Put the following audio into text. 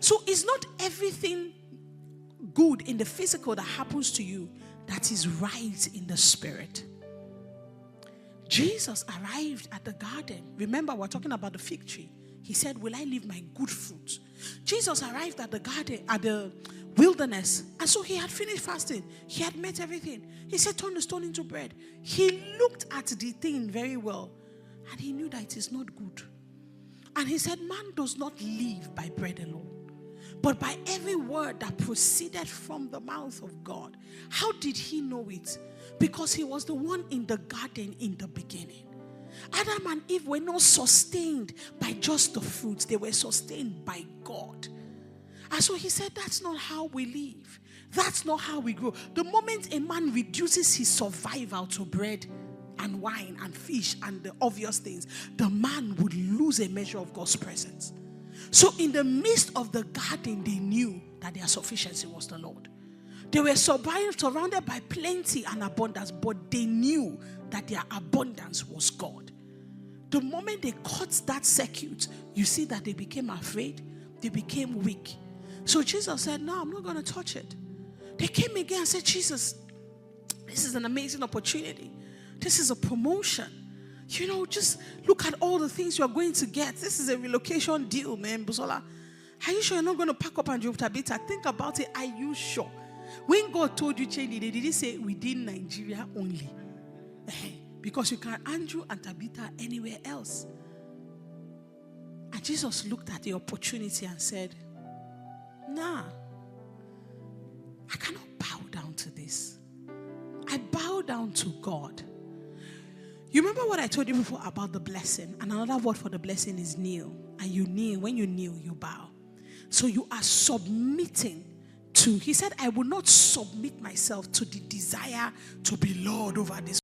So it's not everything good in the physical that happens to you that is right in the spirit. Jesus arrived at the garden. Remember, we're talking about the fig tree. He said, will I leave my good fruit? Jesus arrived at the garden, at the wilderness. And so he had finished fasting. He had met everything. He said, turn the stone into bread. He looked at the thing very well. And he knew that it is not good. And he said, man does not live by bread alone, but by every word that proceeded from the mouth of God. How did he know it? Because he was the one in the garden in the beginning. Adam and Eve were not sustained by just the fruits. They were sustained by God. And so he said, that's not how we live. That's not how we grow. The moment a man reduces his survival to bread and wine and fish and the obvious things, the man would lose a measure of God's presence. So in the midst of the garden, they knew that their sufficiency was the Lord. They were surrounded by plenty and abundance, but they knew that their abundance was God. The moment they cut that circuit, you see that they became afraid. They became weak. So Jesus said, no, I'm not going to touch it. They came again and said, Jesus, this is an amazing opportunity. This is a promotion. You know, just look at all the things you're going to get. This is a relocation deal, man. Busola, are you sure you're not going to pack up and drive to Tabita? Think about it. Are you sure? When God told you change it, they didn't say within Nigeria only. Because you can Andrew and Tabitha anywhere else. And Jesus looked at the opportunity and said, nah, I cannot bow down to this. I bow down to God. You remember what I told you before about the blessing? And another word for the blessing is kneel. And you kneel. When you kneel, you bow. So you are submitting to. He said, I will not submit myself to the desire to be Lord over this